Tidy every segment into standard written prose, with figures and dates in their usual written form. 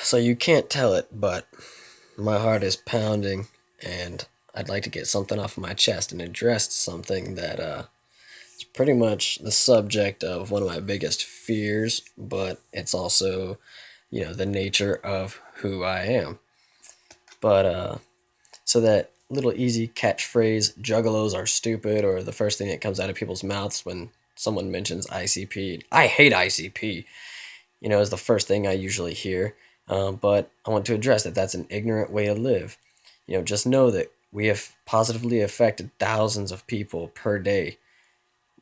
So you can't tell it, but my heart is pounding, and I'd like to get something off my chest and address something that is pretty much the subject of one of my biggest fears, but it's also, the nature of who I am. But so that little easy catchphrase, "Juggalos are stupid," or the first thing that comes out of people's mouths when someone mentions ICP. I hate ICP, is the first thing I usually hear. But I want to address that that's an ignorant way to live. Just know that we have positively affected thousands of people per day.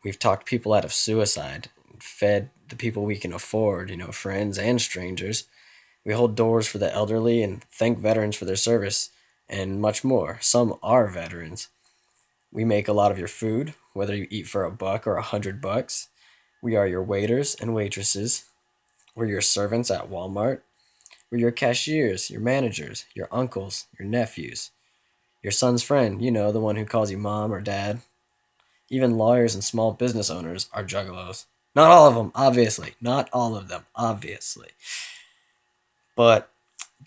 We've talked people out of suicide, fed the people we can afford, friends and strangers. We hold doors for the elderly and thank veterans for their service, and much more. Some are veterans. We make a lot of your food, whether you eat for $1 or $100. We are your waiters and waitresses. We're your servants at Walmart. We're your cashiers, your managers, your uncles, your nephews, your son's friend, the one who calls you mom or dad. Even lawyers and small business owners are juggalos. Not all of them, obviously. Not all of them, obviously. But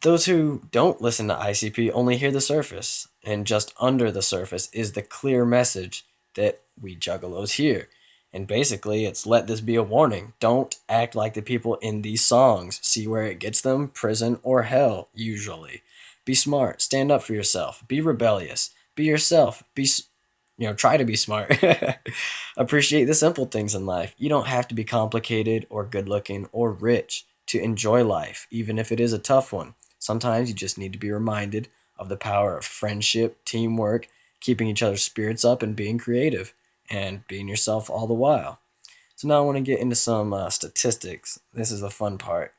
those who don't listen to ICP only hear the surface, and just under the surface is the clear message that we juggalos hear. And basically, it's let this be a warning. Don't act like the people in these songs. See where it gets them? Prison or hell, usually. Be smart. Stand up for yourself. Be rebellious. Be yourself. Try to be smart. Appreciate the simple things in life. You don't have to be complicated or good looking or rich to enjoy life, even if it is a tough one. Sometimes you just need to be reminded of the power of friendship, teamwork, keeping each other's spirits up, and being creative, and being yourself all the while. So now I want to get into some statistics. This is the fun part.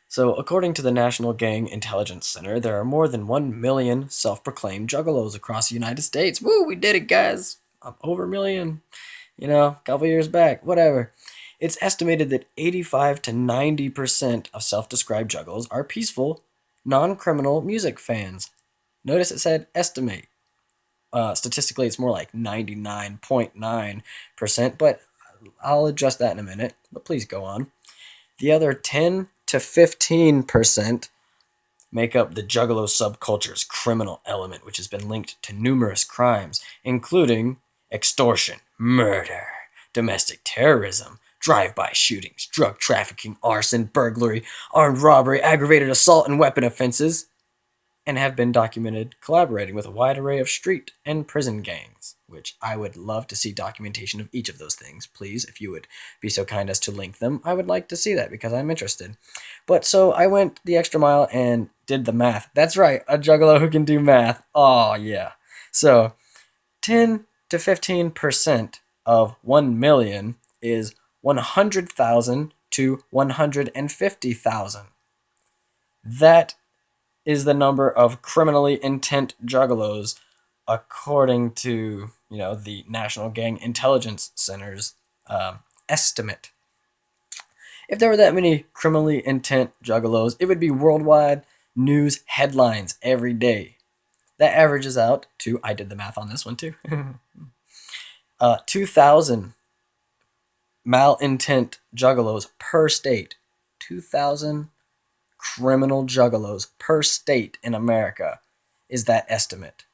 So, according to the National Gang Intelligence Center, there are more than 1 million self proclaimed juggalos across the United States. Woo, we did it, guys! Over a million, a couple years back, whatever. It's estimated that 85 to 90% of self described juggalos are peaceful, non criminal music fans. Notice it said estimate. Statistically, it's more like 99.9%, but I'll adjust that in a minute. But please go on. The other 10 to 15% make up the Juggalo subculture's criminal element, which has been linked to numerous crimes, including extortion, murder, domestic terrorism, drive-by shootings, drug trafficking, arson, burglary, armed robbery, aggravated assault, and weapon offenses, and have been documented collaborating with a wide array of street and prison gangs, which I would love to see documentation of each of those things. Please, if you would be so kind as to link them, I would like to see that because I'm interested. But so I went the extra mile and did the math. That's right, a juggalo who can do math. Oh, yeah. So 10 to 15% of 1 million is 100,000 to 150,000. That is the number of criminally intent juggalos according to the National Gang Intelligence Center's estimate. If there were that many criminally intent juggalos, it would be worldwide news headlines every day. That averages out to, I did the math on this one too, 2,000 malintent juggalos per state. 2,000 criminal juggalos per state in America is that estimate.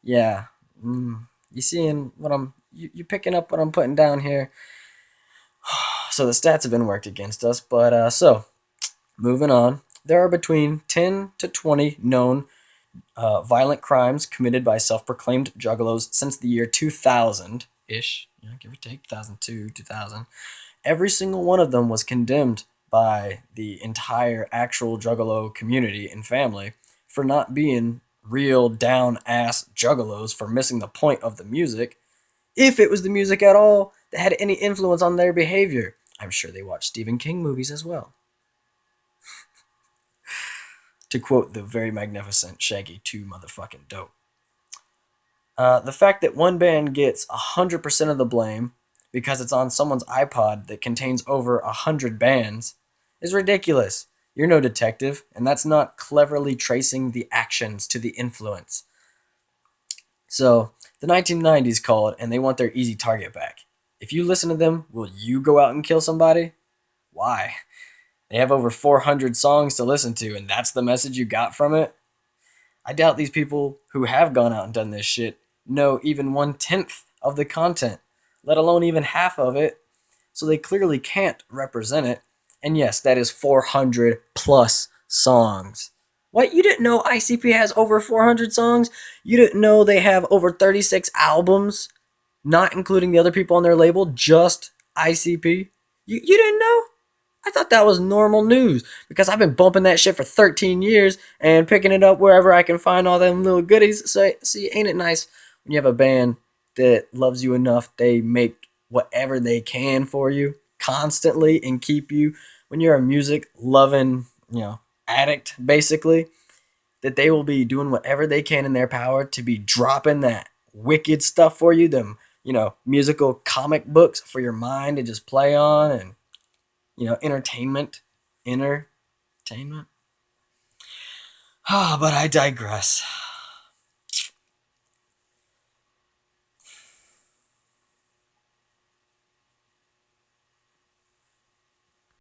Yeah, you seeing what you picking up what I'm putting down here? So the stats have been worked against us, but so moving on, there are between 10 to 20 known violent crimes committed by self-proclaimed juggalos since the year 2000 ish, give or take 2002, 2000. Every single one of them was condemned by the entire actual juggalo community and family for not being real down ass juggalos, for missing the point of the music, if it was the music at all that had any influence on their behavior. I'm sure they watched Stephen King movies as well. To quote the very magnificent Shaggy 2 motherfucking dope. The fact that one band gets 100% of the blame because it's on someone's iPod that contains over 100 bands is ridiculous. You're no detective, and that's not cleverly tracing the actions to the influence. So, the 1990s called, and they want their easy target back. If you listen to them, will you go out and kill somebody? Why? They have over 400 songs to listen to, and that's the message you got from it? I doubt these people who have gone out and done this shit know even 1/10 of the content, let alone even half of it, so they clearly can't represent it. And yes, that is 400 plus songs. What? You didn't know ICP has over 400 songs? You didn't know they have over 36 albums, not including the other people on their label, just ICP? You didn't know? I thought that was normal news because I've been bumping that shit for 13 years and picking it up wherever I can find all them little goodies. So, see, ain't it nice when you have a band that loves you enough, they make whatever they can for you constantly and keep you, when you're a music loving, addict, basically, that they will be doing whatever they can in their power to be dropping that wicked stuff for you, them, musical comic books for your mind to just play on and entertainment. Ah, but I digress.